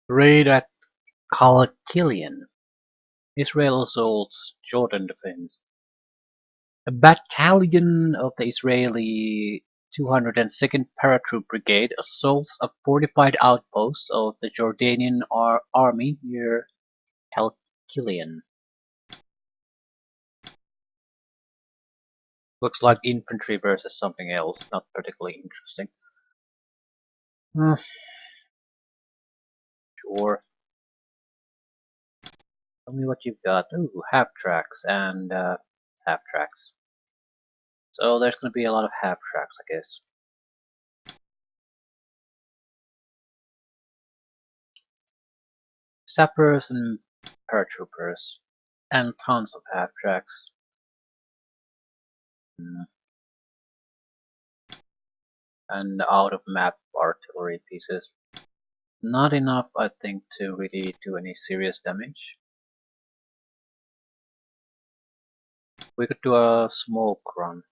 Raid at Kalkiliah. Israel assaults Jordan defense. A battalion of the Israeli 202nd Paratroop Brigade assaults a fortified outpost of the Jordanian Army near Kalkiliah. Looks like infantry versus something else, not particularly interesting. Sure. Tell me what you've got. Ooh, half tracks and half tracks. So there's going to be a lot of half tracks, I guess. Sappers and paratroopers, and tons of half tracks. And out of map artillery pieces. Not enough, I think, to really do any serious damage. We could do a smoke run.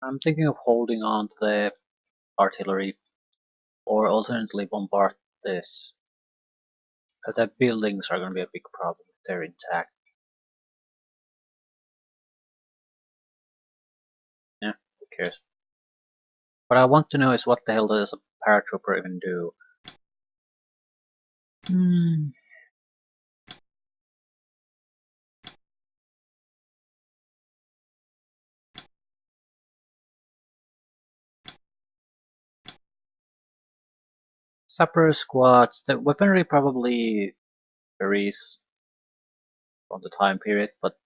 I'm thinking of holding on to the artillery, or alternately bombard this. Because the buildings are going to be a big problem if they're intact. Yeah, who cares? What I want to know is what the hell does a paratrooper even do? Sapper squads, the weaponry probably varies on the time period, but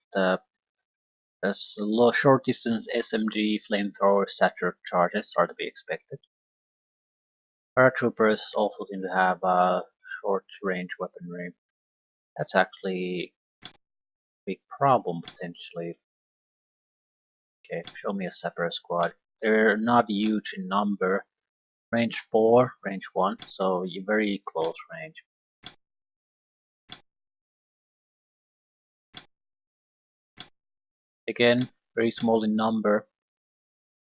as low short distance SMG, flamethrower, stature charges are to be expected. Paratroopers also seem to have short range weaponry. That's actually a big problem potentially. Okay, show me a Sapper squad. They're not huge in number. Range 4, range 1, so you're very close range. Again, very small in number.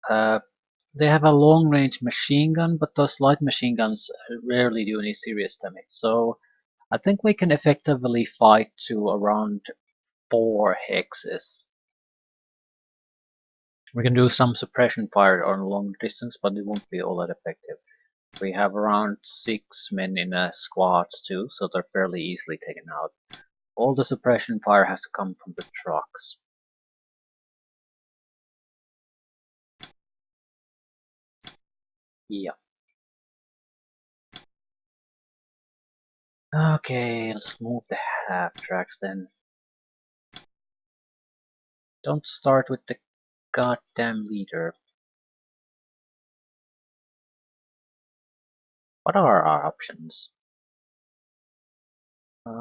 They have a long-range machine gun, but those light machine guns rarely do any serious damage. So I think we can effectively fight to around 4 hexes. We can do some suppression fire on long distance, but it won't be all that effective. We have around 6 men in a squads too, so they're fairly easily taken out. All the suppression fire has to come from the trucks. Yeah. Okay, let's move the half tracks then. Don't start with the goddamn leader. What are our options? We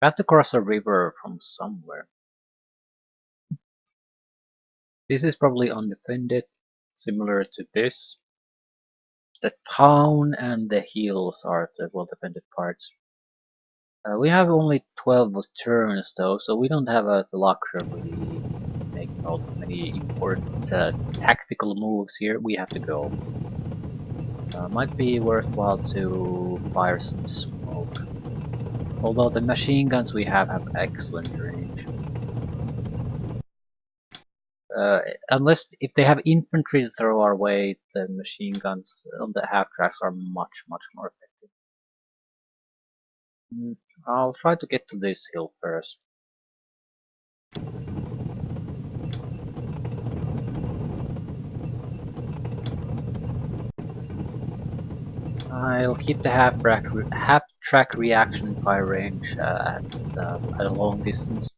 have to cross a river from somewhere. This is probably undefended, similar to this. The town and the hills are the well-defended parts. We have only 12 turns though, so we don't have the luxury of really making all too many important tactical moves here. We have to go. Might be worthwhile to fire some smoke. Although the machine guns we have excellent range. Unless if they have infantry to throw our way, the machine guns on the half tracks are much more effective. I'll try to get to this hill first. I'll keep the half track reaction fire range at a long distance.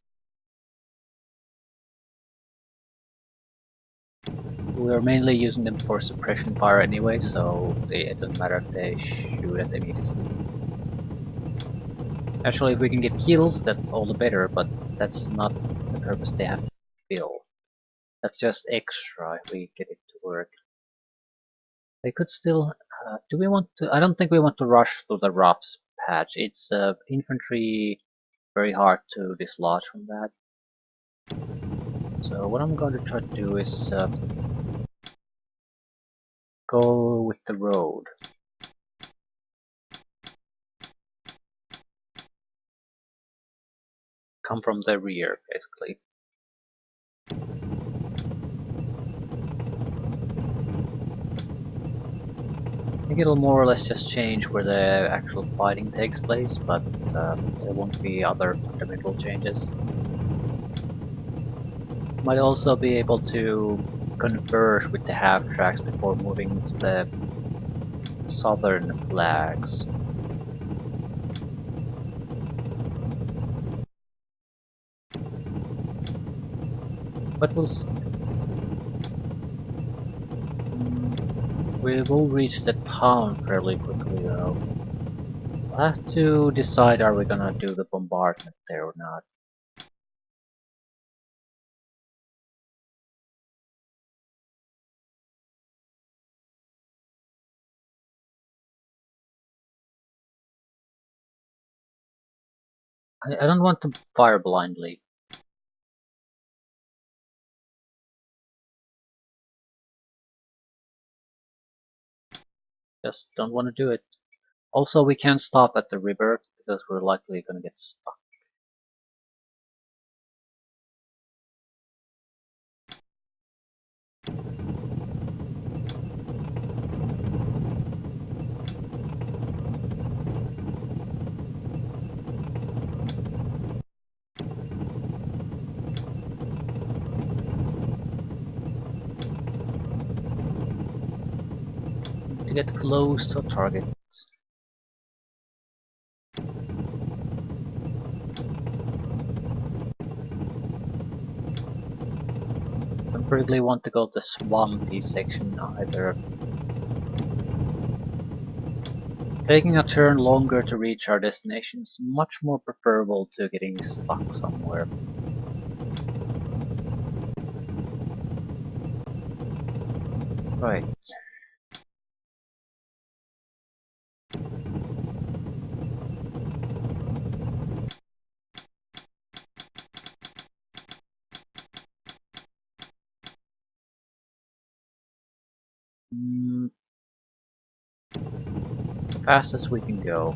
We're mainly using them for suppression fire anyway, so it doesn't matter if they shoot at any distance. Actually, if we can get kills, that's all the better, but that's not the purpose they have to fill. That's just extra if we get it to work. They could still... do we want to... I don't think we want to rush through the roughs patch. It's infantry, very hard to dislodge from that. So what I'm going to try to do is go with the road. Come from the rear, basically. I think it'll more or less just change where the actual fighting takes place, but there won't be other fundamental changes. Might also be able to converge with the half-tracks before moving to the southern flags. But we'll see. We will reach the town fairly quickly though. I'll have to decide, are we gonna do the bombardment there or not. I don't want to fire blindly. Just don't want to do it. Also, we can't stop at the river because we're likely gonna get stuck. To get close to a target. Don't really want to go to the swampy section either. Taking a turn longer to reach our destination is much more preferable to getting stuck somewhere. Right. As fast as we can go.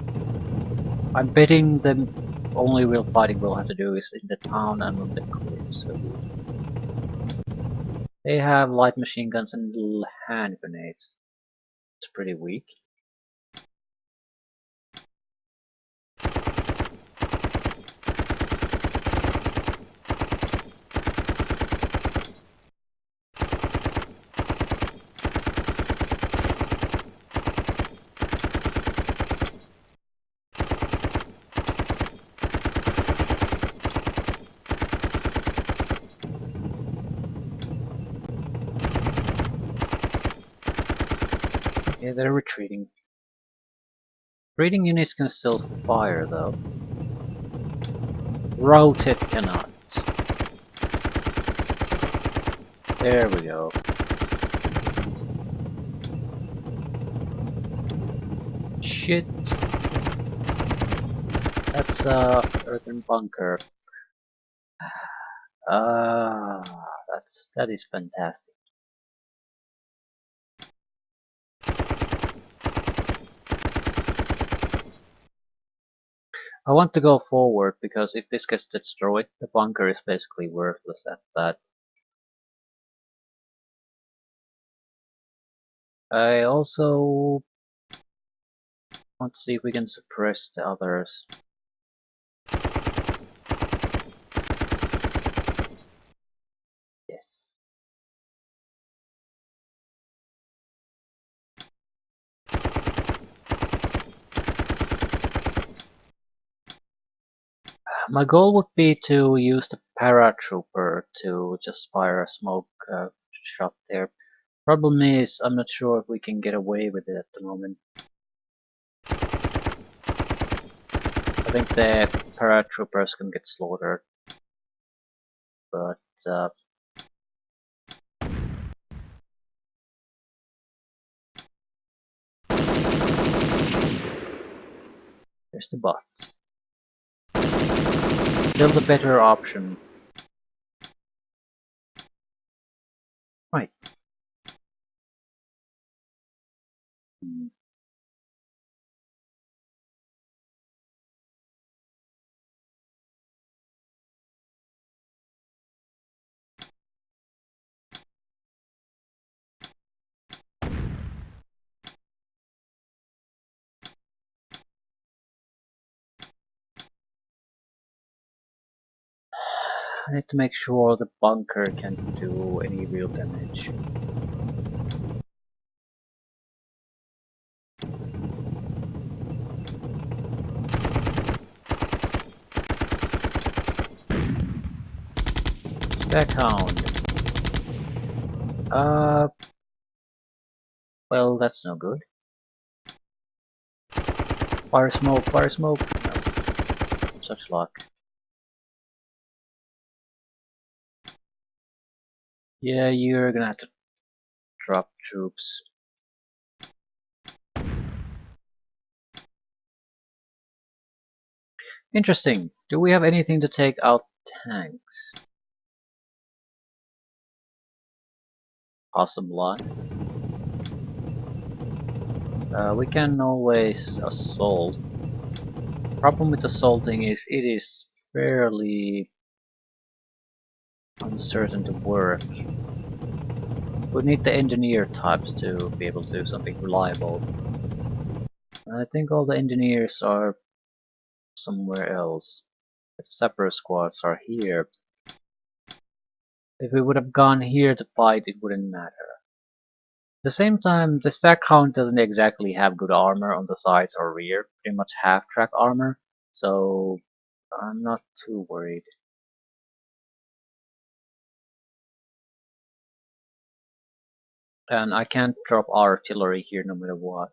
I'm betting the only real fighting we'll have to do is in the town and on the cliff, so they have light machine guns and little hand grenades. It's pretty weak. Yeah, they're retreating. Raiding units can still fire though. Routed cannot. There we go. Shit. That's earthen bunker. That is fantastic. I want to go forward because if this gets destroyed, the bunker is basically worthless at that. I also want to see if we can suppress the others. Yes. My goal would be to use the paratrooper to just fire a smoke shot there. Problem is, I'm not sure if we can get away with it at the moment. I think the paratroopers can get slaughtered, but there's the bot. Still the better option. Right. Hmm. I need to make sure the bunker can't do any real damage. Stackhound. Uh, well, that's no good. Fire smoke, fire smoke. No, such luck. Yeah, you're gonna have to drop troops. Interesting. Do we have anything to take out tanks? Possibly. We can always assault. Problem with assaulting is it is fairly uncertain to work. We need the engineer types to be able to do something reliable. I think all the engineers are somewhere else. The sapper squads are here. If we would have gone here to fight, it wouldn't matter. At the same time, the stack count doesn't exactly have good armor on the sides or rear, pretty much half-track armor, so I'm not too worried. And I can't drop artillery here no matter what.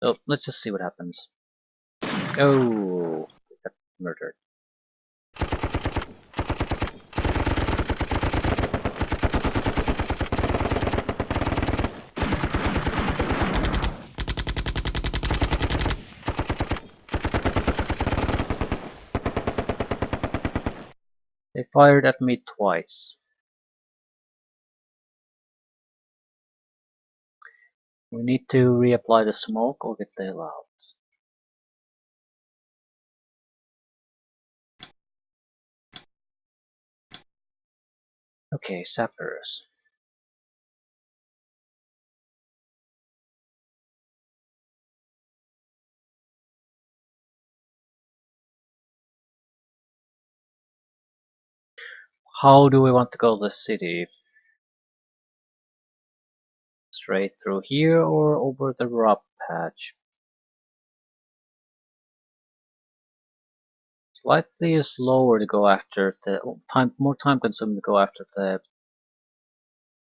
So let's just see what happens. Oh, we got murdered. They fired at me twice. We need to reapply the smoke or get the hell out. Okay, sappers. How do we want to go to the city? Straight through here or over the rough patch? Slightly slower to go after the more time consuming to go after the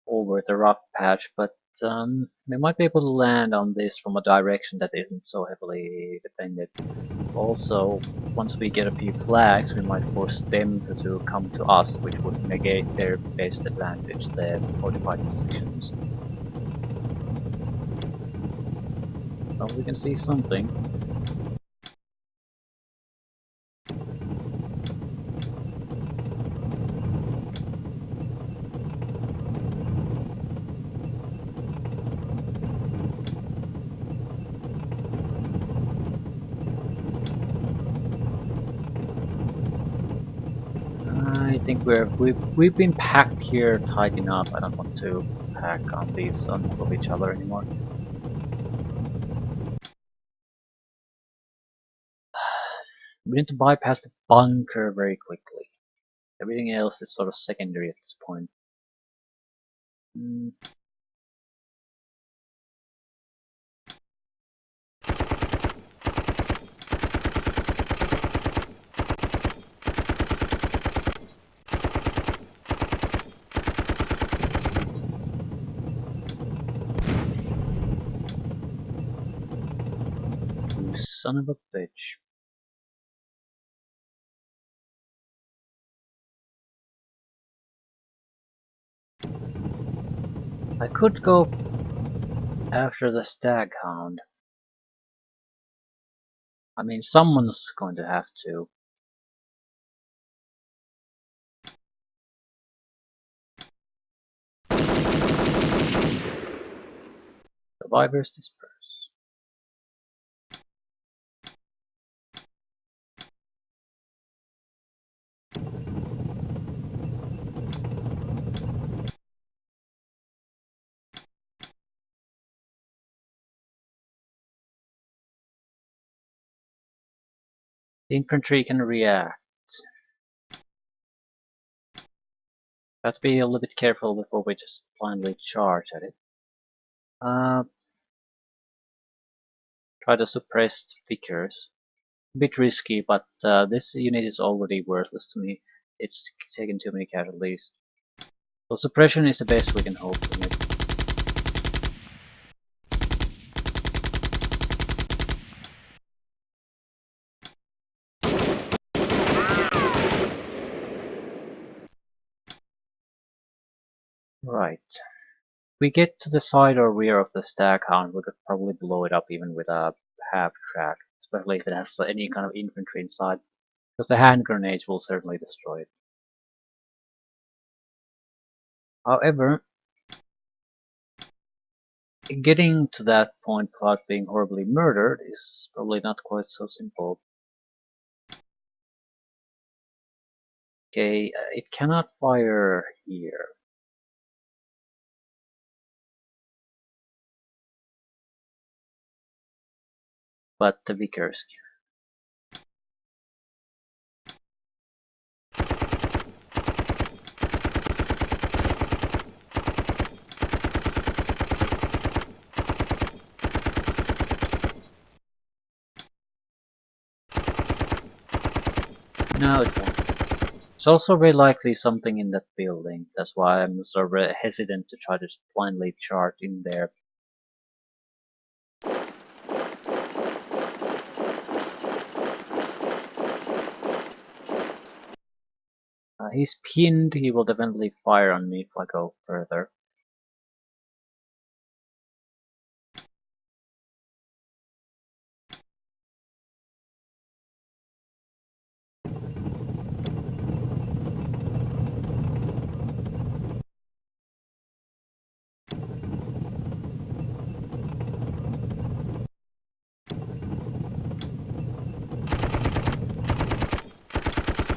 over the rough patch, but we might be able to land on this from a direction that isn't so heavily defended. Also, once we get a few flags, we might force them to come to us, which would negate their best advantage, the fortified positions. Well, we can see something. I think we've been packed here tight enough. I don't want to pack on these on top of each other anymore. We need to bypass the bunker very quickly. Everything else is sort of secondary at this point. You son of a bitch. I could go after the staghound. I mean, someone's going to have to. Survivors disperse. The infantry can react. Have to be a little bit careful before we just blindly charge at it. Try to suppress Vickers. A bit risky, but this unit is already worthless to me. It's taken too many casualties. So suppression is the best we can hope from it. Right. If we get to the side or rear of the staghound, we could probably blow it up even with a half track, especially if it has any kind of infantry inside, because the hand grenades will certainly destroy it. However, getting to that point without being horribly murdered is probably not quite so simple. Okay, it cannot fire here. But the Vickers can. No, it won't. It's also very likely something in that building. That's why I'm sort of hesitant to try to blindly charge in there. He's pinned. He will definitely fire on me if I go further.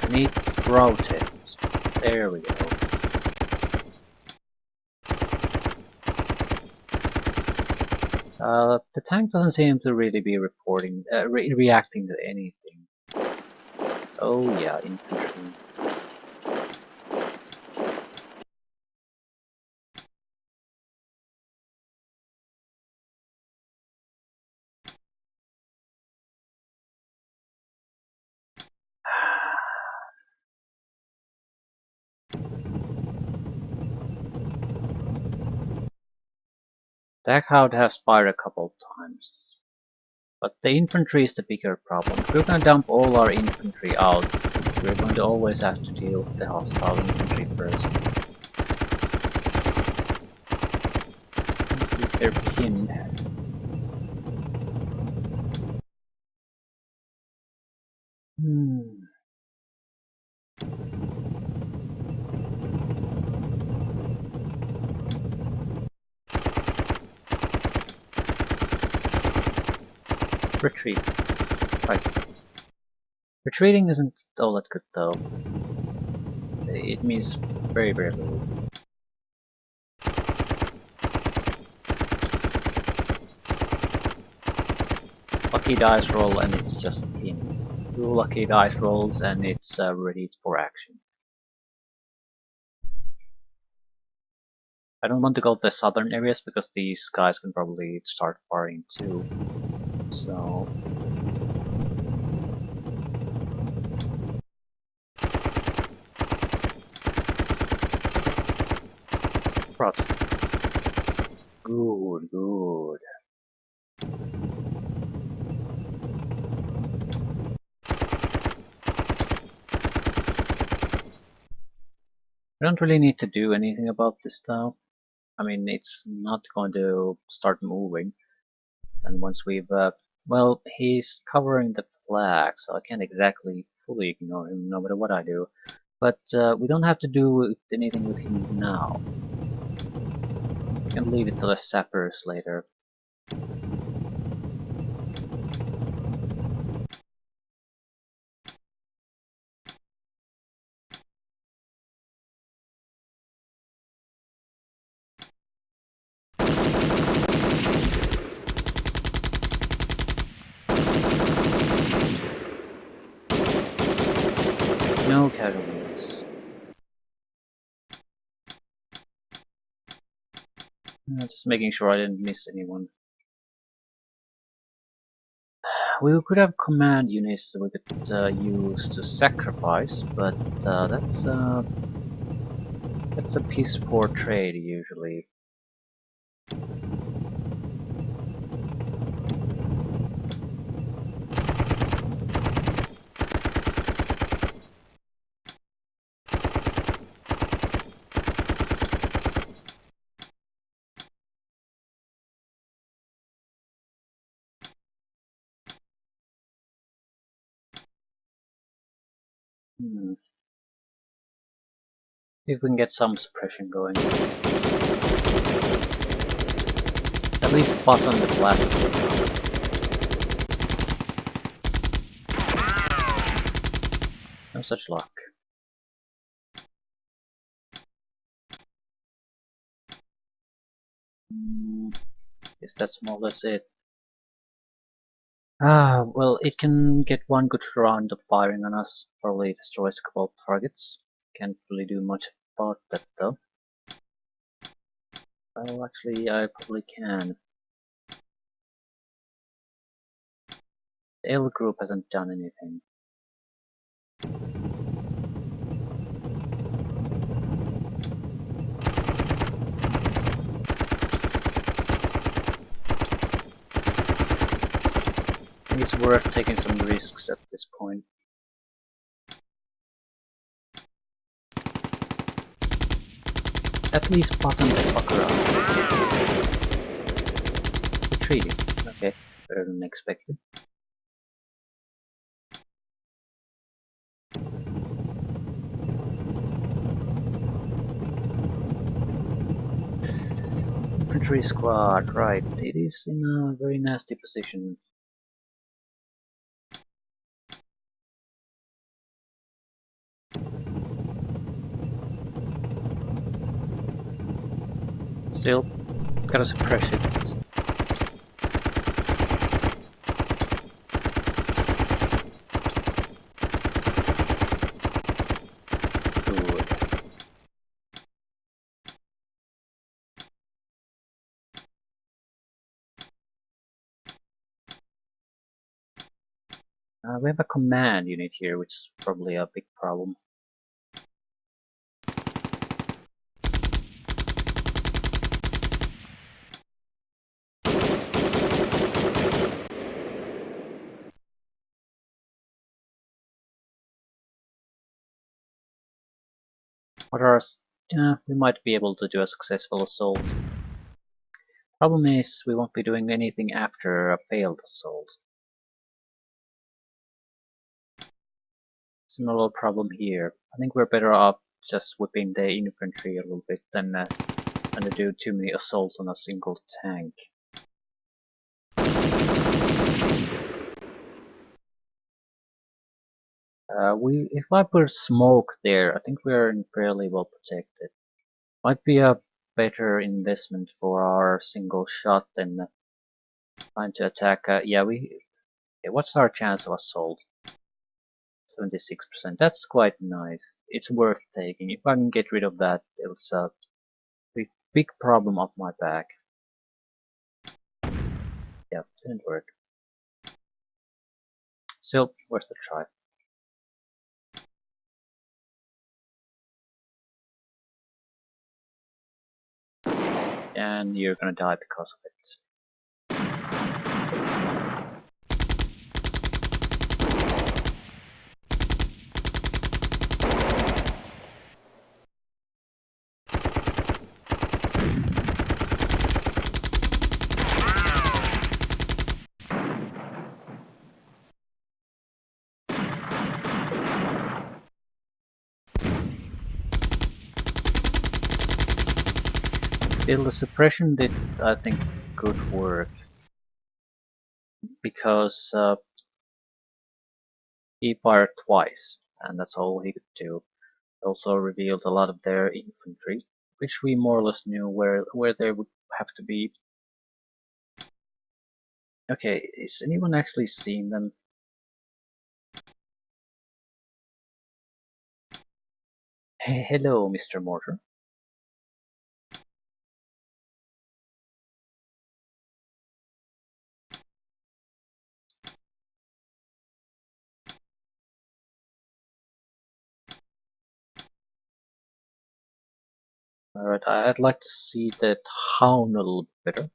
I need routers. There we go. The tank doesn't seem to really be reacting to anything. Oh yeah, infantry. Staghound has fired a couple times. But the infantry is the bigger problem. If we're gonna dump all our infantry out, we're going to always have to deal with the hostile infantry first. At least they're pinned. Retreat. Right. Retreating isn't all that good though. It means very, very little. Lucky dice roll and it's just pinned. 2 lucky dice rolls and it's ready for action. I don't want to go to the southern areas because these guys can probably start firing too. So cross. Good, good. I don't really need to do anything about this though. I mean, it's not going to start moving. And once we've, well, he's covering the flag, so I can't exactly fully ignore him no matter what I do. But we don't have to do anything with him now. We can leave it to the sappers later. casualties. Just making sure I didn't miss anyone. We could have command units that we could use to sacrifice, but that's a piss poor trade usually. If we can get some suppression going. At least button the blast. No such luck. Guess that's more or less it. Well, it can get one good round of firing on us. Probably destroys a couple of targets. Can't really do much about that though. Well, actually, I probably can. The L group hasn't done anything. I think it's worth taking some risks at this point. At least button the fucker up. Retreating. Okay, better than expected. Infantry squad, right. It is in a very nasty position. Still, gotta suppress it. We have a command unit here, which is probably a big problem. What are we might be able to do a successful assault. Problem is, we won't be doing anything after a failed assault. Similar problem here. I think we're better off just whipping the infantry a little bit than to do too many assaults on a single tank. If I put smoke there, I think we're fairly well protected. Might be a better investment for our single shot than trying to attack. Yeah, what's our chance of assault? 76%. That's quite nice. It's worth taking. If I can get rid of that, it's a big problem off my back. Yeah, didn't work. Still, worth a try. And you're gonna die because of it. Still, the suppression did, I think, good work. Because he fired twice, and that's all he could do. Also revealed a lot of their infantry, which we more or less knew where they would have to be. Okay, is anyone actually seeing them? Hello, Mr. Mortar. Alright, I'd like to see the town a little better.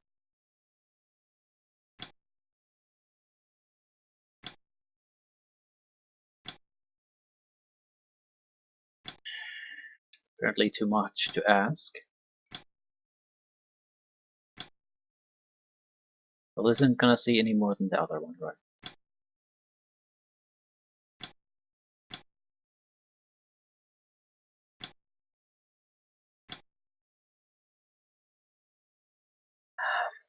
Apparently too much to ask. Well, this isn't gonna see any more than the other one, right?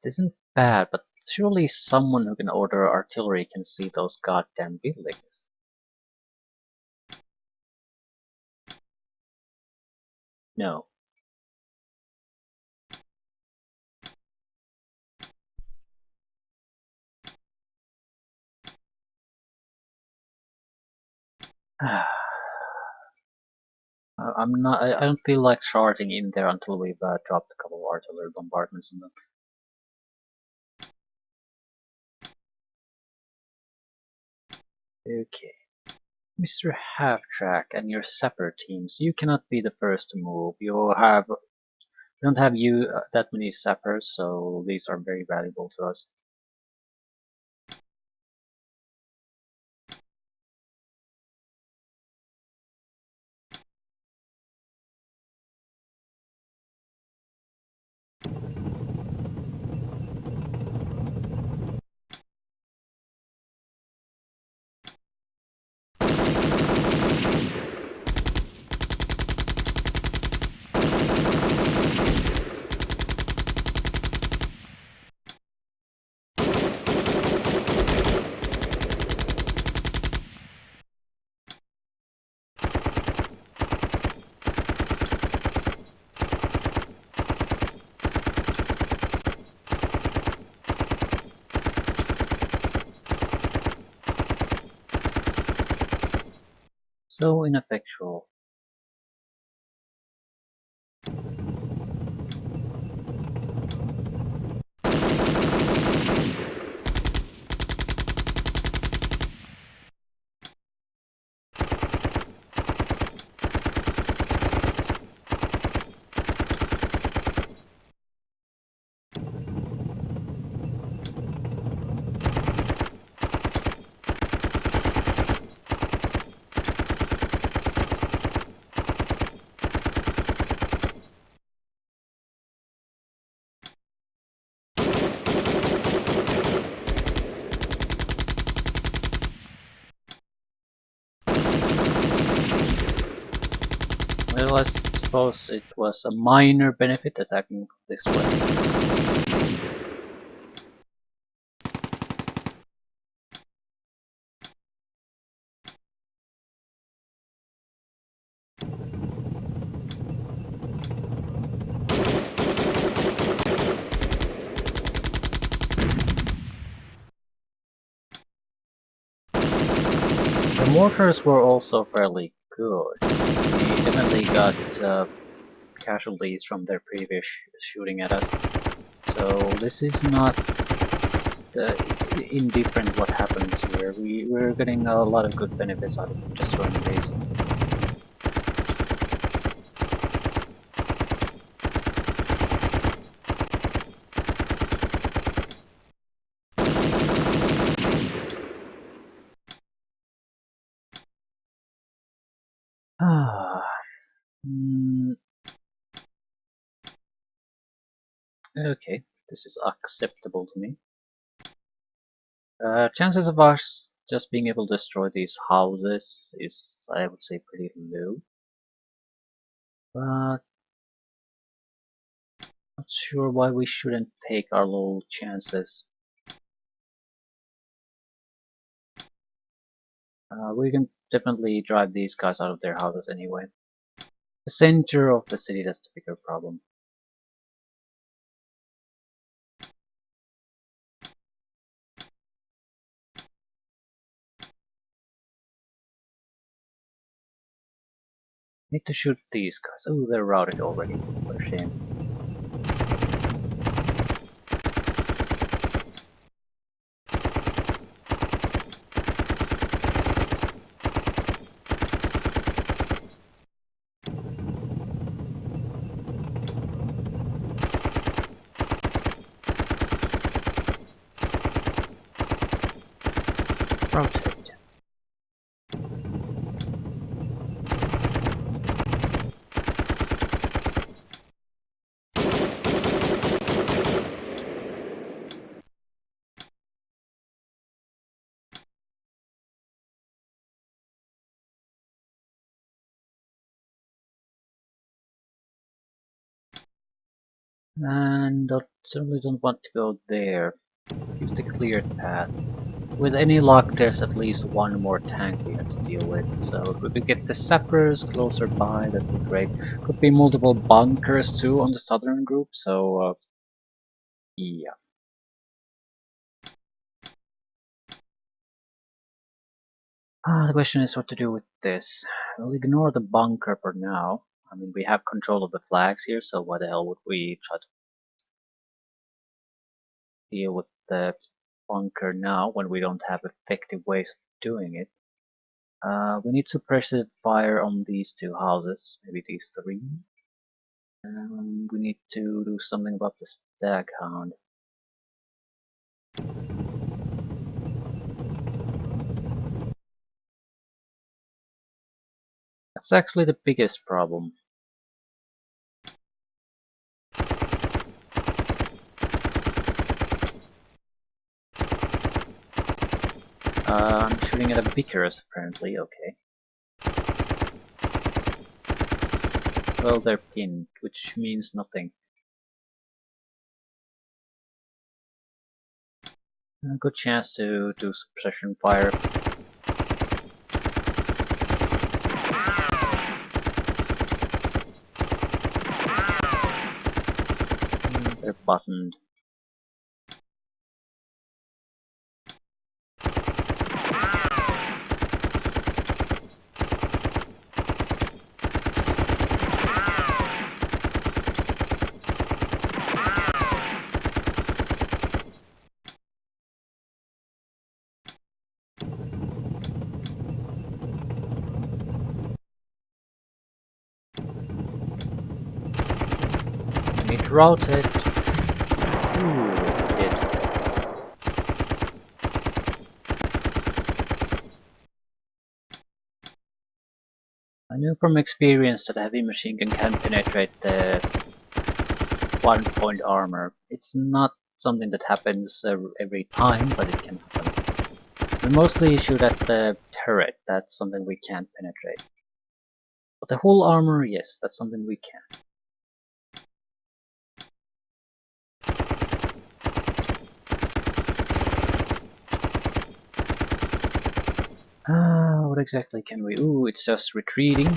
This isn't bad, but surely someone who can order artillery can see those goddamn buildings. No. I'm not. I don't feel like charging in there until we've dropped a couple of artillery bombardments on them. Okay, Mr. Half-Track and your sapper teams, you cannot be the first to move. We don't have that many sappers, so these are very valuable to us. So ineffectual. Well, I suppose it was a minor benefit attacking this way. The mortars were also fairly good. We definitely got casualties from their previous shooting at us. So this is not indifferent what happens here. We're getting a lot of good benefits out of destroying these. Ah, okay, this is acceptable to me. Chances of us just being able to destroy these houses is, I would say, pretty low. But not sure why we shouldn't take our little chances. We can definitely drive these guys out of their houses anyway. The center of the city, that's the bigger problem. Need to shoot these guys. Oh, they're routed already. What a shame. Rotate. And I certainly don't want to go there. Use the cleared path. With any luck, there's at least one more tank we have to deal with. So if we could get the sappers closer by, that'd be great. Could be multiple bunkers too on the southern group, so yeah. The question is what to do with this. We'll ignore the bunker for now. I mean, we have control of the flags here, so why the hell would we try to deal with the bunker now when we don't have effective ways of doing it? We need suppressive fire on these two houses, maybe these three. We need to do something about the stag hound. That's actually the biggest problem. I'm shooting at a Vickers apparently, okay. Well, they're pinned, which means nothing. A good chance to do suppression fire. They're buttoned. We need to route it. Ooh, hit. I knew from experience that a heavy machine gun can penetrate the 1-point armor. It's not something that happens every time, but it can happen. We mostly shoot at the turret, that's something we can't penetrate. But the whole armor, yes, that's something we can. What exactly can we... Ooh, it's just retreating.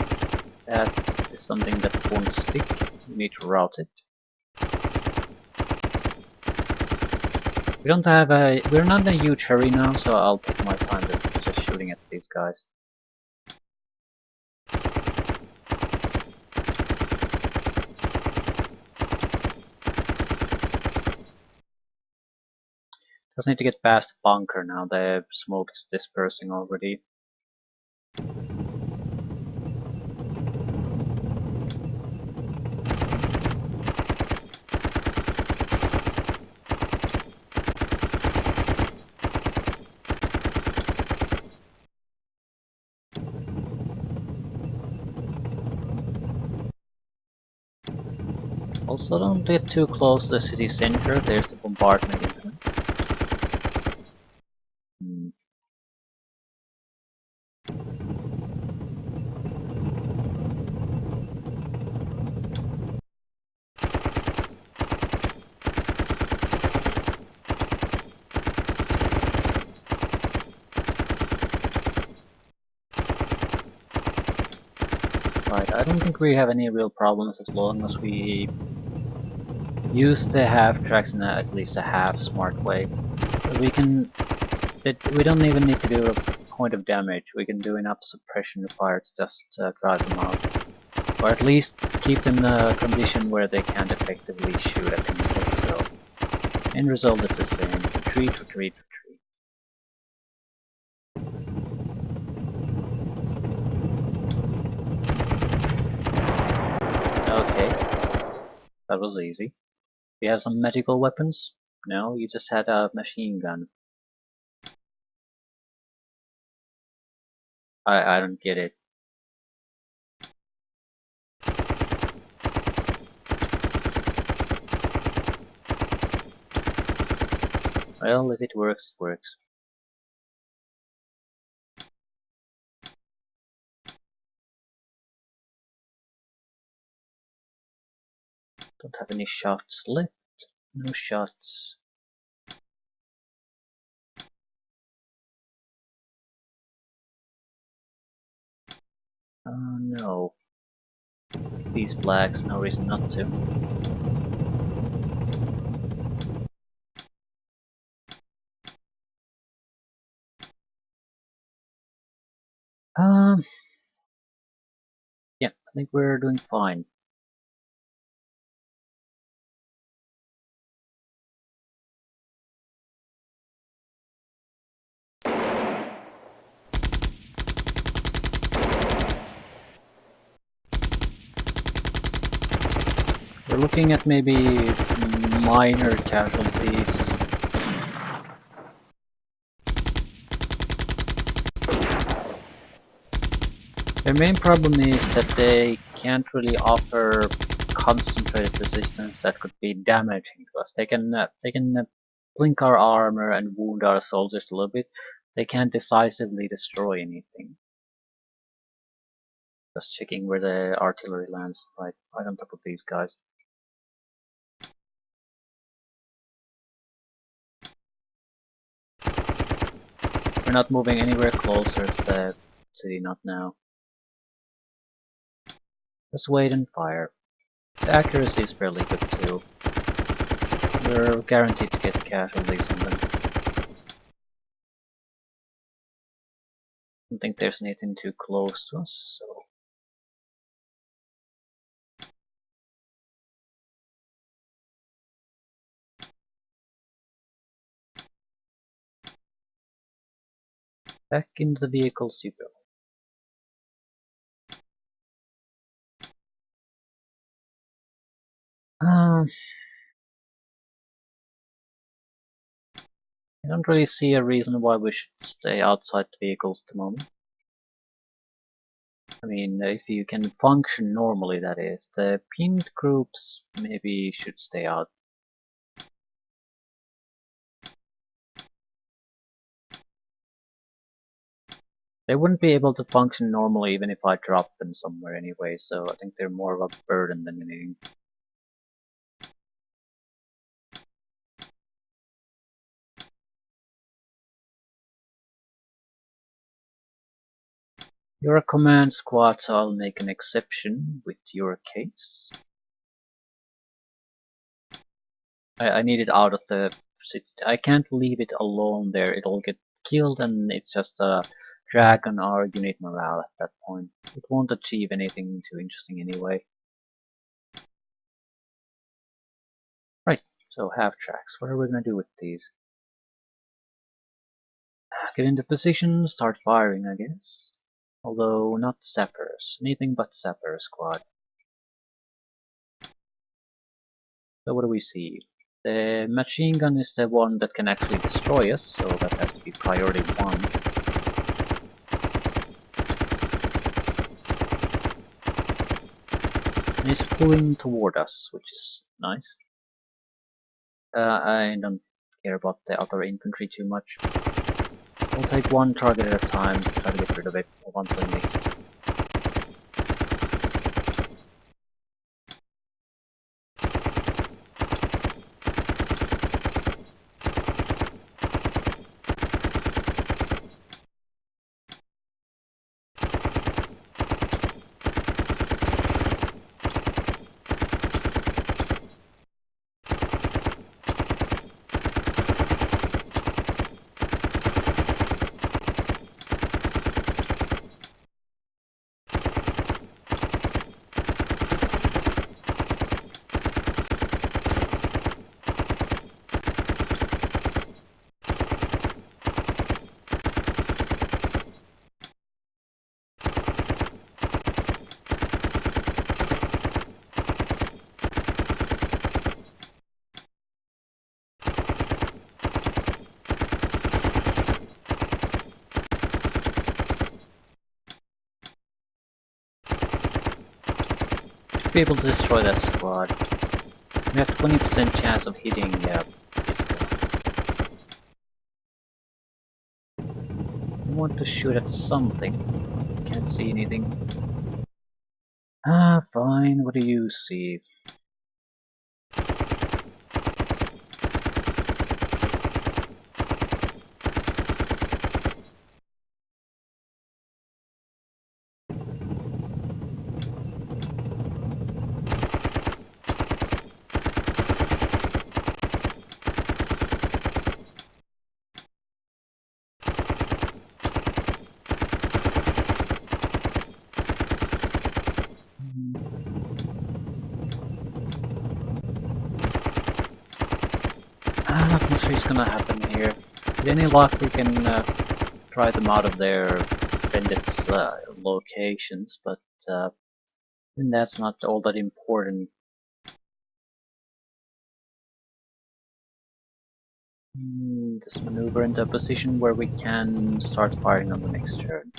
That is something that won't stick. We need to route it. We don't have a... We're not in a huge hurry now, so I'll take my time with just shooting at these guys. Just need to get past the bunker now, the smoke is dispersing already. Also, don't get too close to the city center, there's the bombardment incoming. Right, I don't think we have any real problems as long as we use the half tracks in at least a half smart way. We can... We don't even need to do a point of damage, we can do enough suppression fire to just drive them out. Or at least keep in a condition where they can't effectively shoot at anything, so end result is the same. Retreat, retreat, retreat. Okay, that was easy. Do you have some magical weapons? No, you just had a machine gun. I don't get it. Well, if it works, it works. Don't have any shots left. No shots. Oh no. These flags, no reason not to. Um, yeah, I think we're doing fine. We're looking at maybe minor casualties. Their main problem is that they can't really offer concentrated resistance that could be damaging to us. They can blink our armor and wound our soldiers a little bit. They can't decisively destroy anything. Just checking where the artillery lands, right on top of these guys. We're not moving anywhere closer to the city, not now. Just wait and fire. The accuracy is fairly good too. We're guaranteed to get casualties in them. I don't think there's anything too close to us, so... Back into the vehicles you go. I don't really see a reason why we should stay outside the vehicles at the moment. I mean, if you can function normally, that is. The pinned groups maybe should stay out. They wouldn't be able to function normally even if I dropped them somewhere anyway, so I think they're more of a burden than anything. You're a command squad, so I'll make an exception with your case. I need it out of the city. I can't leave it alone there. It'll get killed and it's just a drag on our unit morale at that point. It won't achieve anything too interesting anyway. Right, so half tracks. What are we gonna do with these? Get into position, start firing, I guess. Although not sappers. Anything but sapper squad. So what do we see? The machine gun is the one that can actually destroy us, so that has to be priority 1. And it's pulling toward us, which is nice. I don't care about the other infantry too much. We'll take one target at a time, try to get rid of it once I mix. be able to destroy that squad. We have 20% chance of hitting this guy. I want to shoot at something. Can't see anything. Ah, fine. What do you see? Not much is gonna happen here. With any luck, we can try them out of their bandits' locations, but even that's not all that important. Just maneuver into a position where we can start firing on the next turn.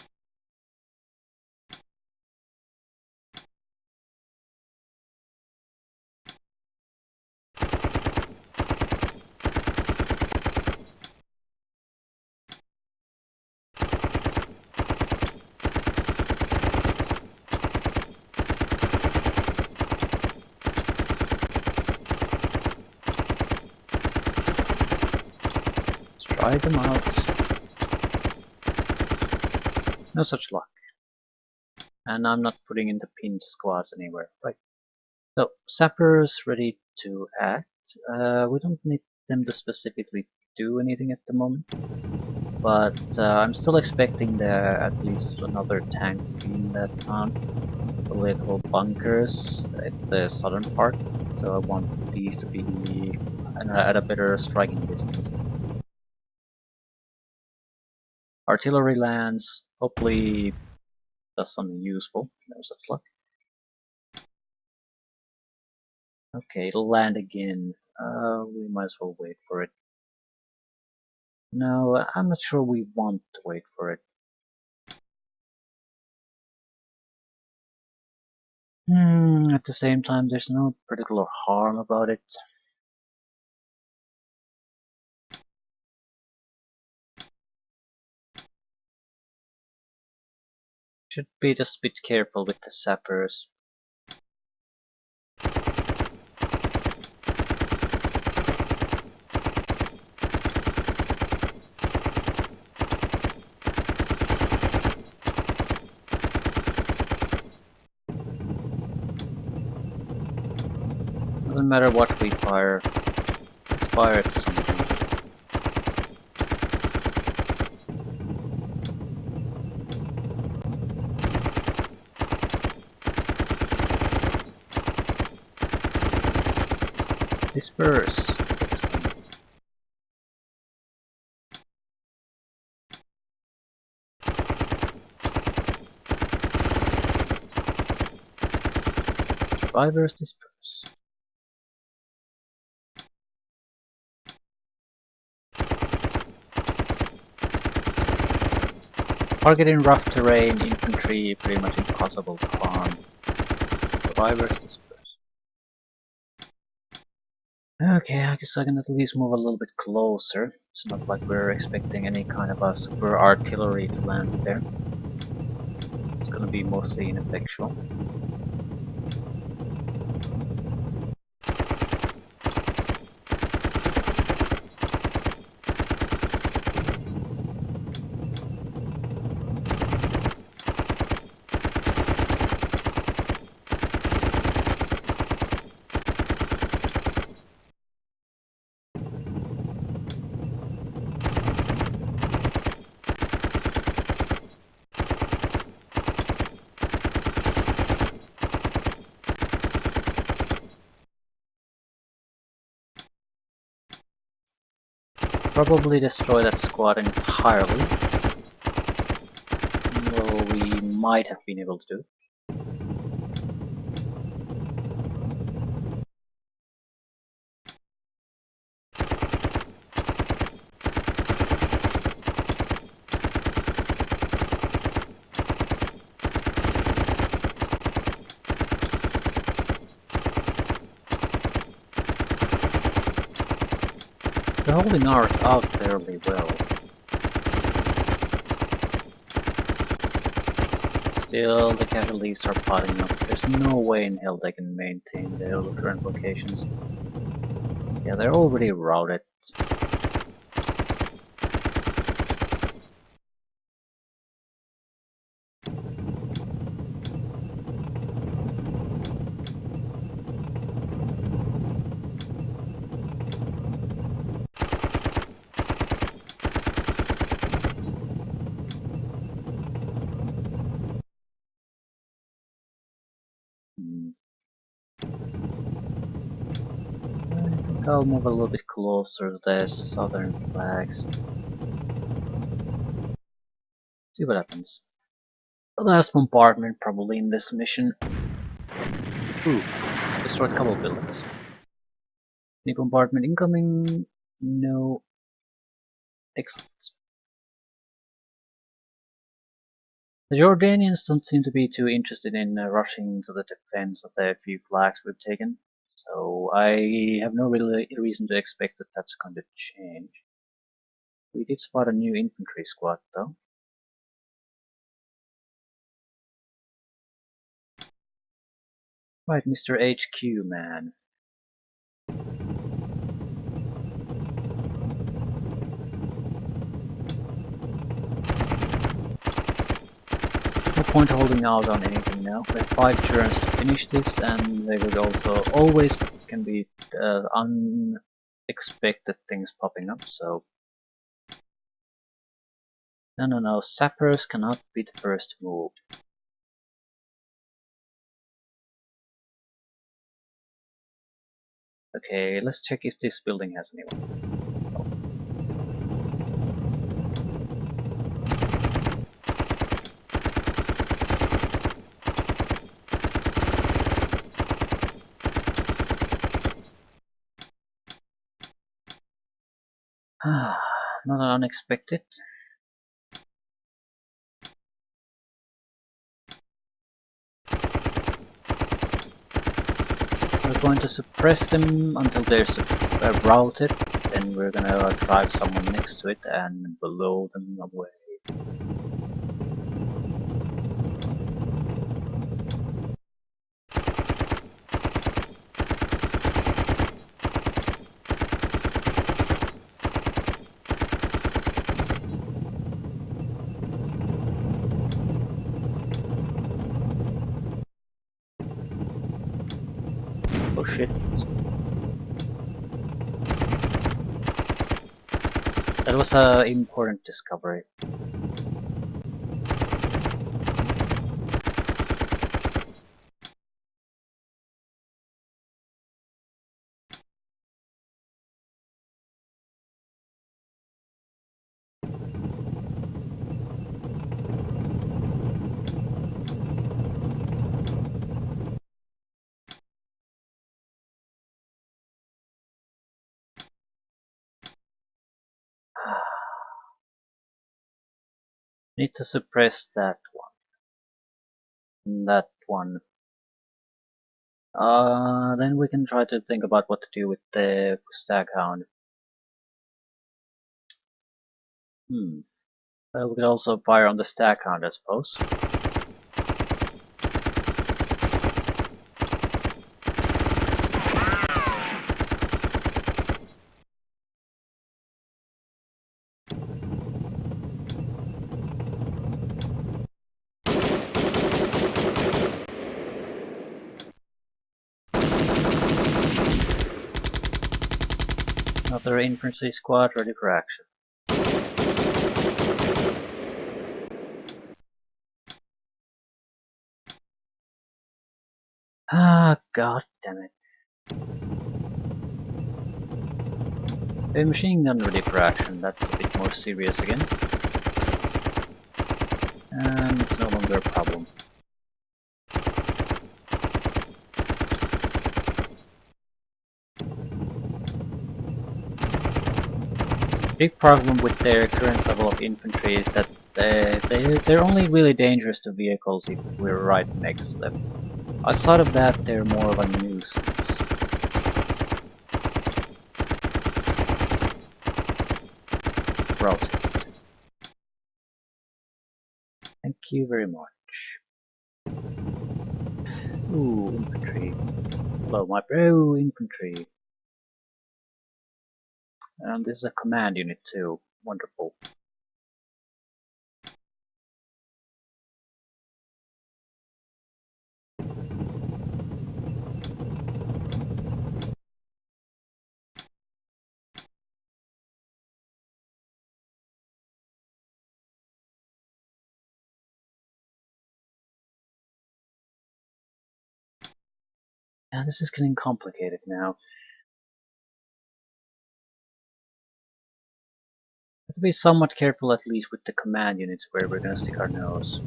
Try them out. No such luck. And I'm not putting in the pinned squads anywhere. Right. So, sappers ready to act. We don't need them to specifically do anything at the moment. But I'm still expecting there at least another tank to be in that town. Probably a couple bunkers at the southern part. So I want these to be at a better striking distance. Artillery lands, hopefully does something useful. No such luck. Okay, it'll land again. We might as well wait for it. No, I'm not sure we want to wait for it. At the same time, there's no particular harm about it. Should be just a bit careful with the sappers. Doesn't matter what we fire, let's fire at something. Disperse. Excellent. Survivors disperse. Target in rough terrain, infantry pretty much impossible to harm. Survivors disperse. Okay, I guess I can at least move a little bit closer. It's not like we're expecting any kind of a super artillery to land there. It's gonna be mostly ineffectual. Probably destroy that squad entirely. Well, we might have been able to do. They're holding out fairly well. Still, the casualties are piling up. There's no way in hell they can maintain their current locations. Yeah, they're already routed. I think I'll move a little bit closer to the southern flags. See what happens. The last bombardment probably in this mission. Ooh, destroyed a couple of buildings. Any bombardment incoming? No. Excellent. The Jordanians don't seem to be too interested in rushing to the defense of the few flags we've taken, so I have no really reason to expect that that's going to change. We did spot a new infantry squad though. Right, Mr. HQ man. No point holding out on anything now. We have 5 turns to finish this, and there will also always can be unexpected things popping up, so... No, sappers cannot be the first move. Okay, let's check if this building has anyone. Not unexpected. We're going to suppress them until they're routed, then we're gonna drive someone next to it and blow them away. Oh shit. That was an important discovery. Need to suppress that one. And that one. Then we can try to think about what to do with the staghound. Well, we could also fire on the staghound, I suppose. Another infantry squad ready for action. Ah, god damn it. A machine gun ready for action, that's a bit more serious again. And it's no longer a problem. Big problem with their current level of infantry is that they're only really dangerous to vehicles if we're right next to them. Outside of that, they're more of a nuisance. rotate. Thank you very much. Ooh, infantry. Hello, my bro, infantry. And this is a command unit too. Wonderful. Yeah, this is getting complicated now. We have to be somewhat careful at least with the command units where we're gonna stick our nose.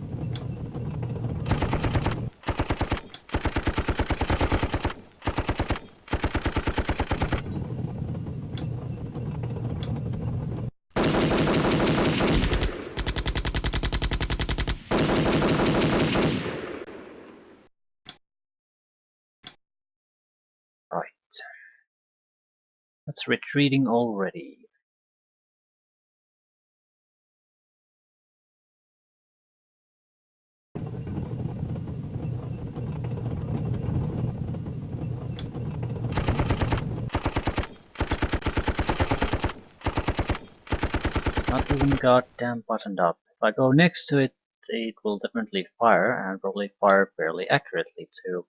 Right. That's retreating already. It's not even goddamn buttoned up. If I go next to it, it will definitely fire, and probably fire fairly accurately too.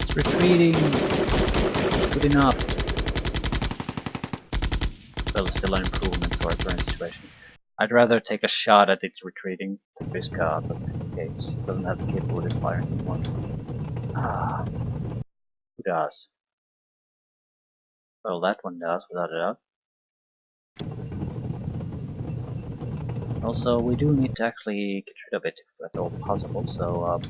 It's retreating. Good enough. Well, still an improvement to our current situation. I'd rather take a shot at it retreating than risk a case. Doesn't have the capability of firing anymore. Ah, who does? Well, that one does, without a doubt. Also, we do need to actually get rid of it if at all possible, so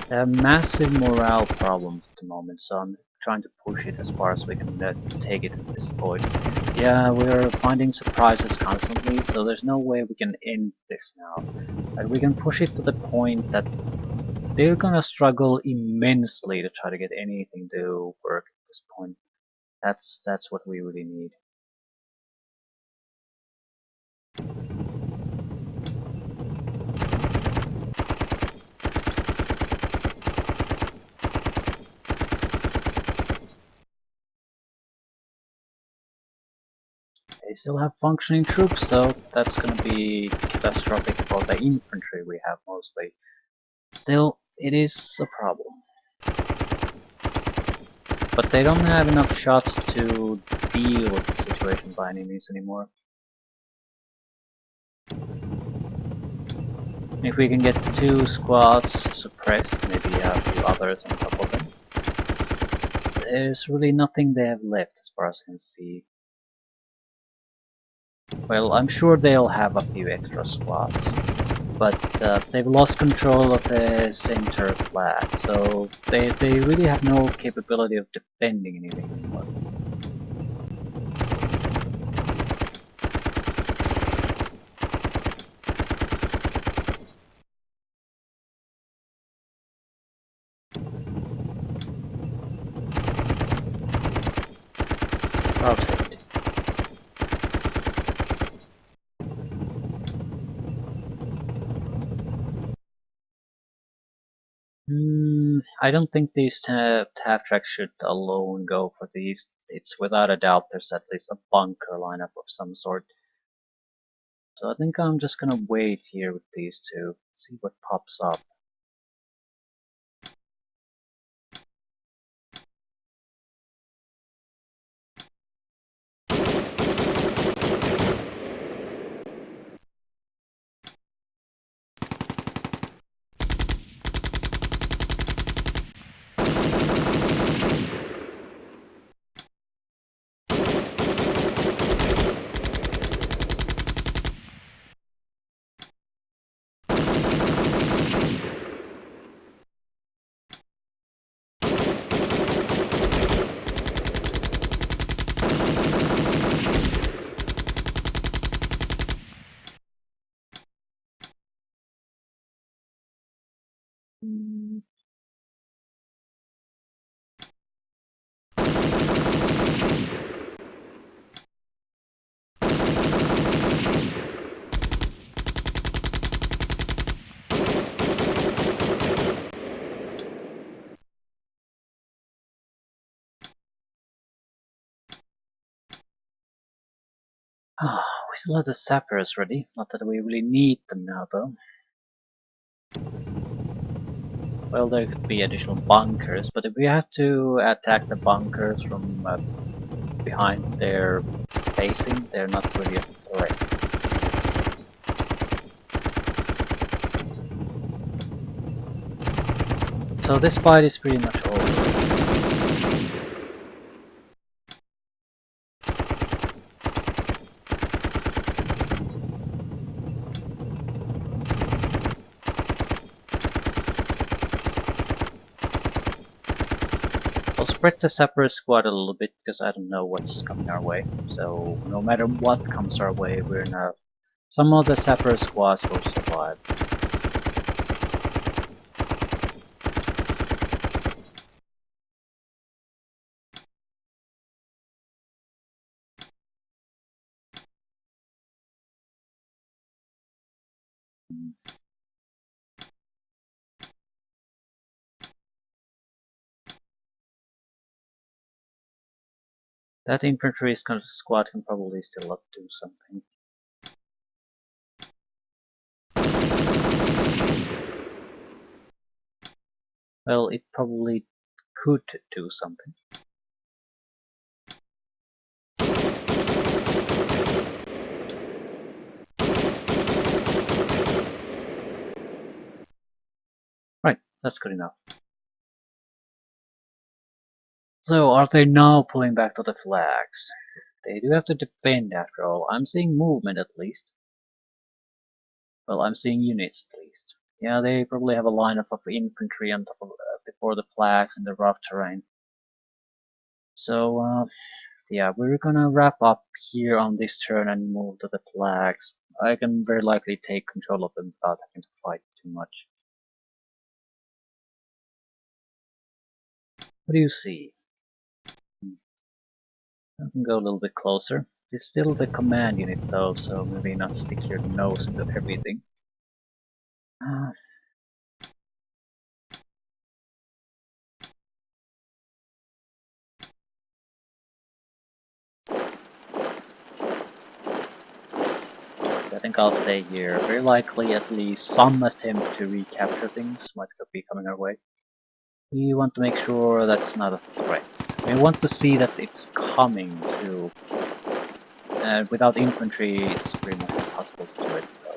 there are massive morale problems at the moment, so I'm trying to push it as far as we can take it at this point. Yeah, we're finding surprises constantly, so there's no way we can end this now. And we can push it to the point that they're gonna struggle immensely to try to get anything to work at this point. That's what we really need. They still have functioning troops, so that's gonna be catastrophic for the infantry we have mostly. Still, it is a problem. But they don't have enough shots to deal with the situation by any means anymore. If we can get the 2 squads suppressed, maybe a few others on top of them, there's really nothing they have left as far as I can see. Well, I'm sure they'll have a few extra squads, but they've lost control of the center flag, so they really have no capability of defending anything anymore. Rotate. I don't think these half tracks should alone go for these. It's without a doubt there's at least a bunker lineup of some sort. So I think I'm just gonna wait here with these two, see what pops up. Mm. We still have the sappers ready. Not that we really need them now, though. Well, there could be additional bunkers, but if we have to attack the bunkers from behind their facing, they're not really a threat. So this fight is pretty much over. I'll spread the separate squad a little bit because I don't know what's coming our way. So no matter what comes our way, we're in a... Some of the separate squads will survive. That infantry squad can probably still do something. Well, it probably could do something. Right, that's good enough. So, are they now pulling back to the flags? They do have to defend after all. I'm seeing movement at least. Well, I'm seeing units at least. Yeah, they probably have a lineup of infantry on top of before the flags in the rough terrain. So, yeah, we're gonna wrap up here on this turn and move to the flags. I can very likely take control of them without having to fight too much. What do you see? I can go a little bit closer. It's still the command unit though, so maybe not stick your nose into everything. I think I'll stay here. Very likely at least some attempt to recapture things might be coming our way. We want to make sure that's not a threat. We want to see that it's coming too. Without infantry, it's pretty much impossible to do it. So.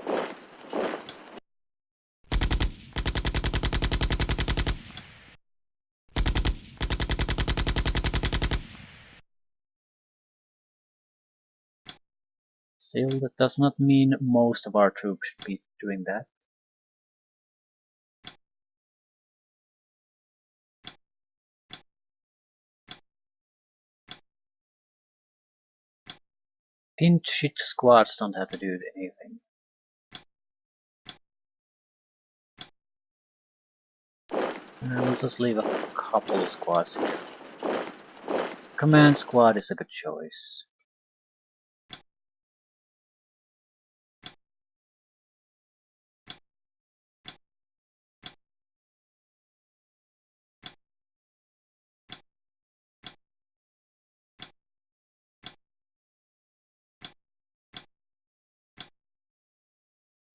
Still, that does not mean most of our troops should be doing that. Pinch hit squads don't have to do anything. We'll just leave a couple of squads here. Command squad is a good choice.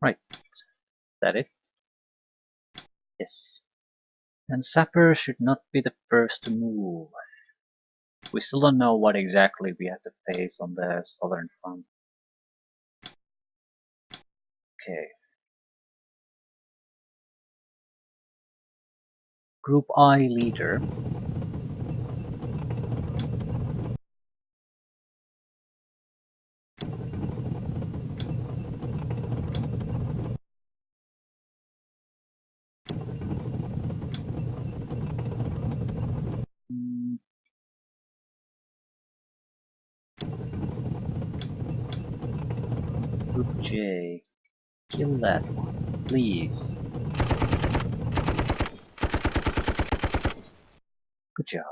Right. Is that it? Yes. And sappers should not be the first to move. We still don't know what exactly we have to face on the southern front. Okay. Group I leader. Group J. Kill that one, please. Good job.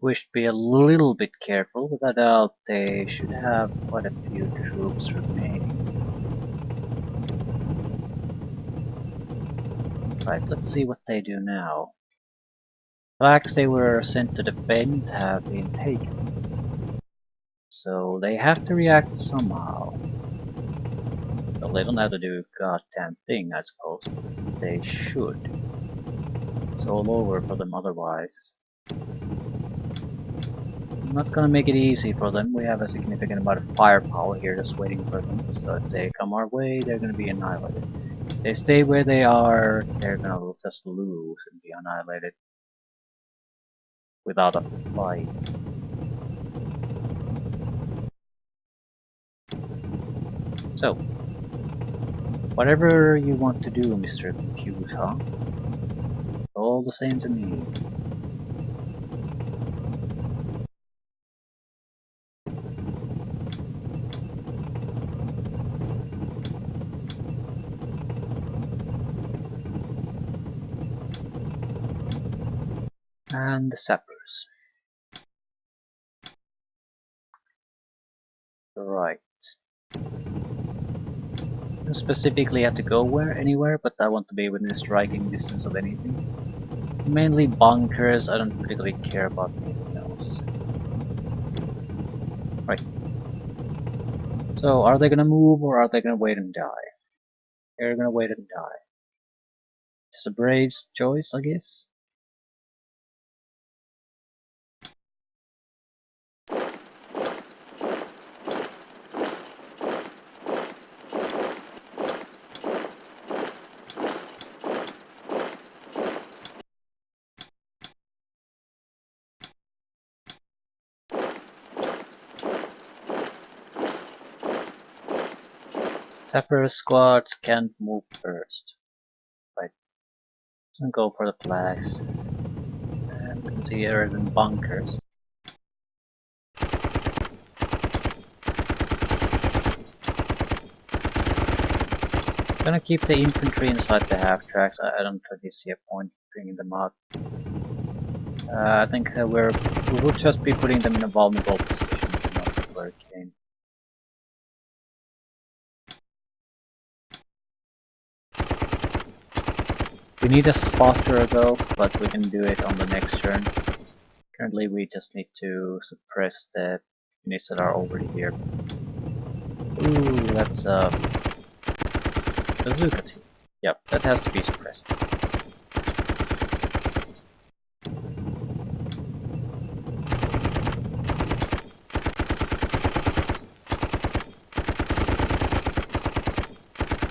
We should be a little bit careful. Without doubt, they should have quite a few troops remaining. Right, let's see what they do now. Flags they were sent to defend have been taken. So they have to react somehow. Well, they don't have to do a goddamn thing, I suppose. They should. It's all over for them otherwise. I'm not gonna make it easy for them. We have a significant amount of firepower here just waiting for them. So if they come our way, they're gonna be annihilated. If they stay where they are, they're gonna just lose and be annihilated without a fight. So, whatever you want to do, Mr. Computer, all the same to me. And the sappers. Right. Don't specifically have to go anywhere, but I want to be within striking distance of anything. Mainly bunkers, I don't particularly care about anything else. Right. So, are they gonna move or are they gonna wait and die? They're gonna wait and die. It's a brave choice, I guess. Sapper squads can't move first. Right. So go for the flags. And we can see here are the bunkers. Gonna keep the infantry inside the half tracks. I don't really see a point bringing them out. I think we will just be putting them in a vulnerable position, not hurricane. We need a spotter though, but we can do it on the next turn. Currently we just need to suppress the units that are already here. Ooh, that's a bazooka team. Yep, that has to be suppressed.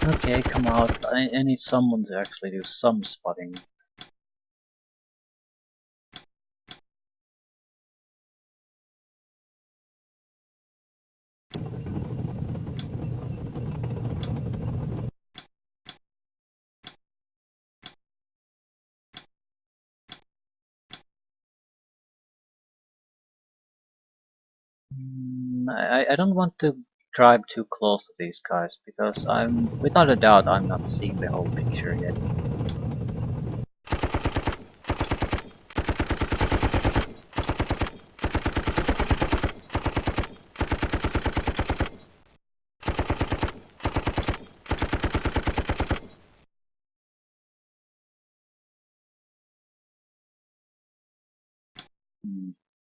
Okay, come out. I need someone to actually do some spotting. I don't want to drive too close to these guys because without a doubt I'm not seeing the whole picture yet.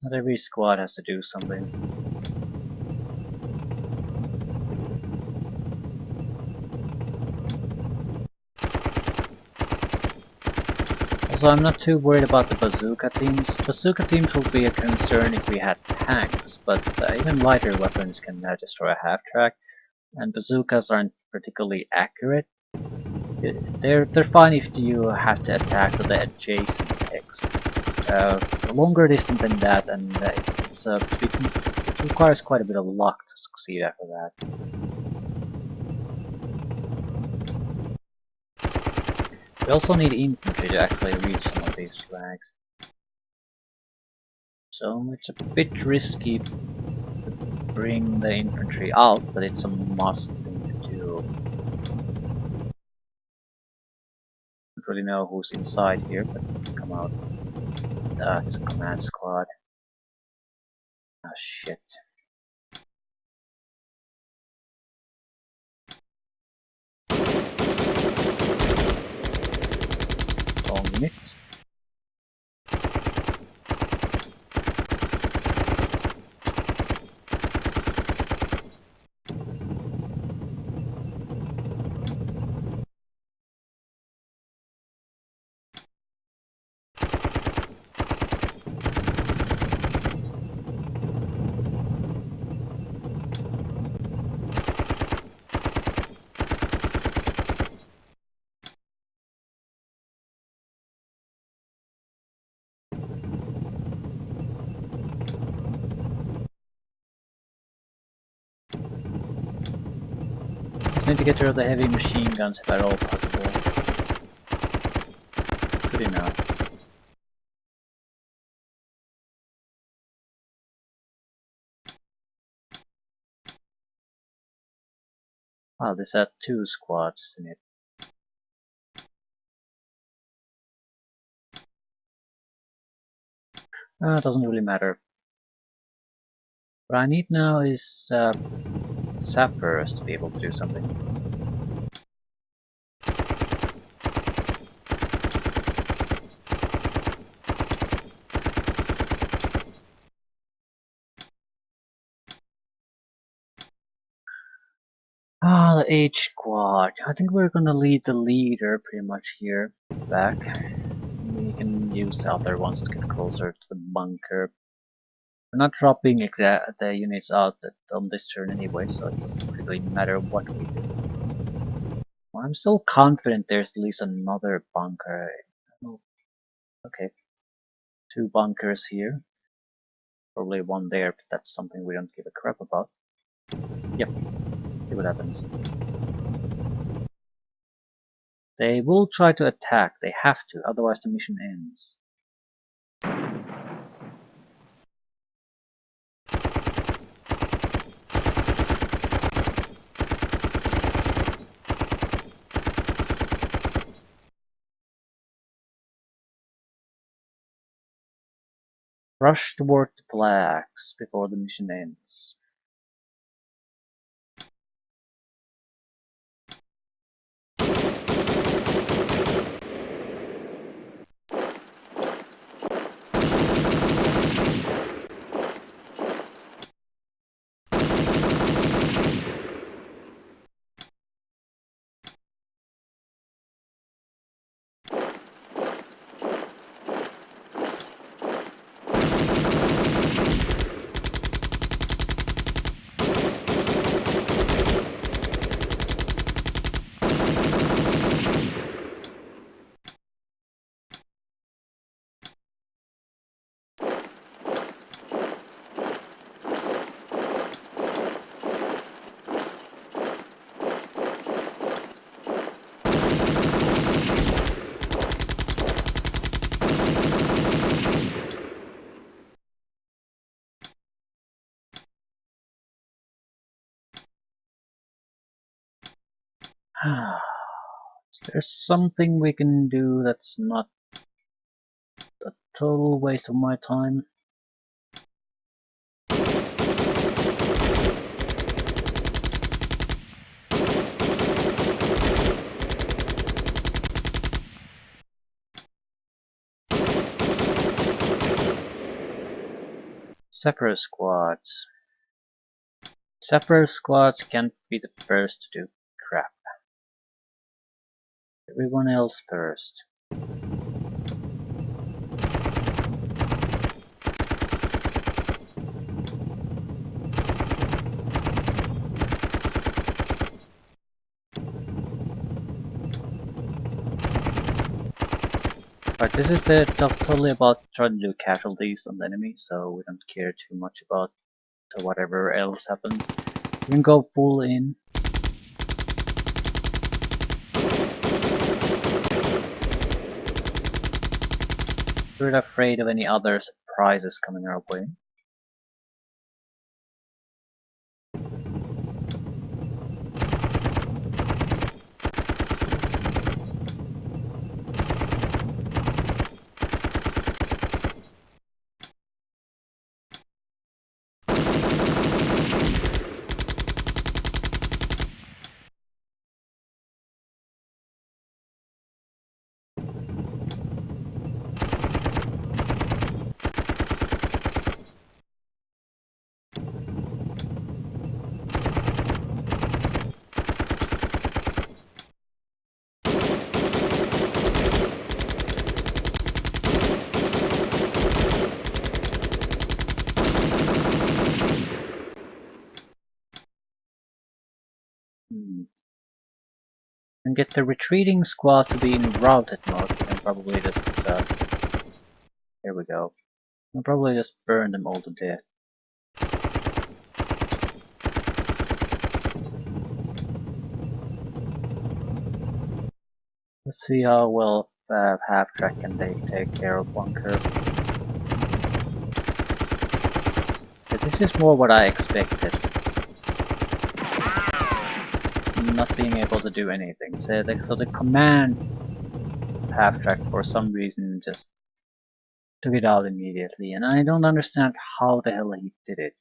Not every squad has to do something. Also, I'm not too worried about the bazooka teams. Bazooka teams will be a concern if we had tanks, but even lighter weapons can destroy a half-track, and bazookas aren't particularly accurate. They're fine if you have to attack the adjacent hex. Longer distance than that, and it requires quite a bit of luck to succeed after that. We also need infantry to actually reach some of these flags. So it's a bit risky. bring the infantry out, but it's a must thing to do. Don't really know who's inside here, but come out. That's a command squad. Ah, shit. Wrong unit. Just need to get rid of the heavy machine guns if at all possible. Good enough. Wow, this had 2 squads in it. It doesn't really matter. What I need now is sappers to be able to do something. Ah, the H squad. I think we're gonna leave the leader pretty much here at the back. We can use the other ones to get closer to the bunker. We're not dropping the units out on this turn anyway, so it doesn't really matter what we do. Well, I'm still confident there's at least another bunker. Oh, okay. 2 bunkers here. Probably 1 there, but that's something we don't give a crap about. Yep. See what happens. They will try to attack. They have to, otherwise the mission ends. Rush toward the flags before the mission ends. There's something we can do that's not a total waste of my time. Separate squads. Separate squads can't be the first to do crap. Everyone else first. Right, this is totally about trying to do casualties on the enemy, so we don't care too much about whatever else happens. We can go full in. We're not afraid of any other surprises coming our way. get the retreating squad to be in routed mode, we can probably just here we go. We'll probably just burn them all to death. Let's see how well half-track can take care of bunker. But this is more what I expected. Not being able to do anything. So the command half-track for some reason just took it out immediately, and I don't understand how the hell he did it.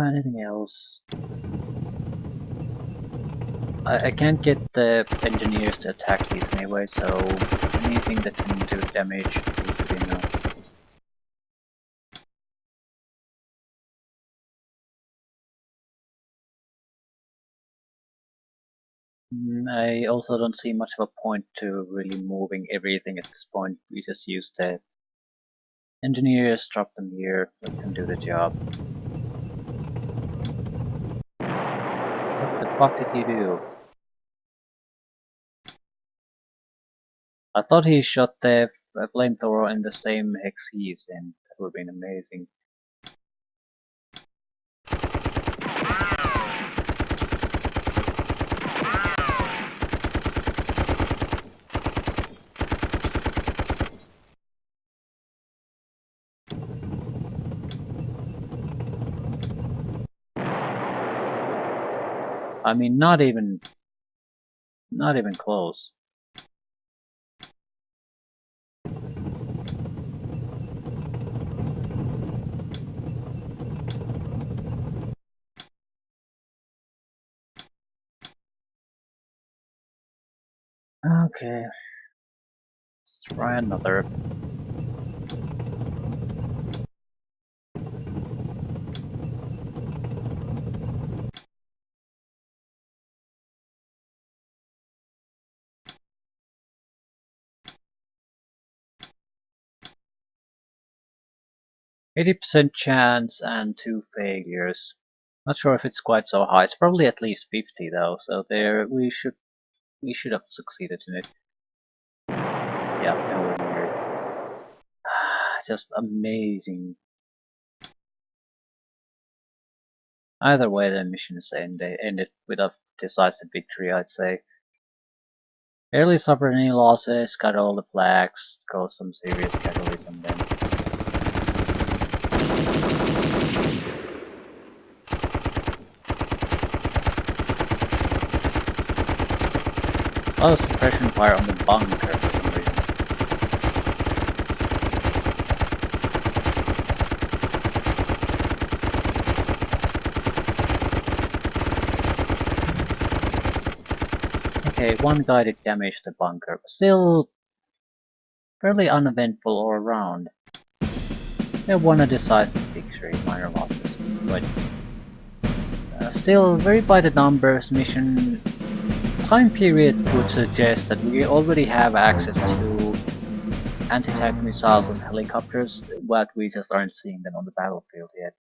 Anything else? I can't get the engineers to attack these anyway, so anything that can do damage would be good enough. I also don't see much of a point to really moving everything at this point. We just use the engineers, drop them here, let them do the job. What the fuck did he do? I thought he shot the flamethrower in the same hex he's in. That would have been amazing. I mean, not even close. Okay, let's try another. 80% chance and 2 failures. Not sure if it's quite so high. It's probably at least 50 though. So there we should have succeeded in it. Yeah, nowhere near. Just amazing. Either way, the missions ended with a decisive victory, I'd say. Barely suffered any losses, got all the flags, caused some serious casualties on them. A lot of suppression fire on the bunker for some reason. Okay, one guy did damage the bunker, but still fairly uneventful all around. They won a decisive victory, minor losses, but still very by the numbers. Mission time period would suggest that we already have access to anti-tank missiles and helicopters, but we just aren't seeing them on the battlefield yet.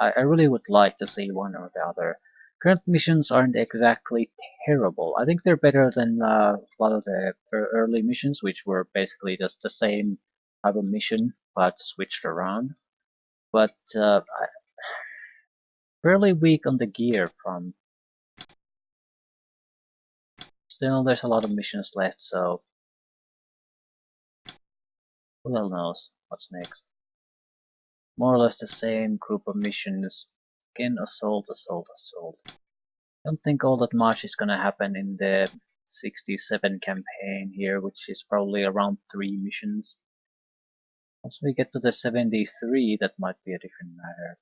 I really would like to see one or the other. Current missions aren't exactly terrible. I think they're better than a lot of the early missions, which were basically just the same type of mission, but switched around. But fairly weak on the gear from. Still, there's a lot of missions left, so who the hell knows what's next. More or less the same group of missions. Again, assault, assault, assault. Don't think all that much is gonna happen in the 67 campaign here, which is probably around 3 missions. Once we get to the 73, that might be a different matter.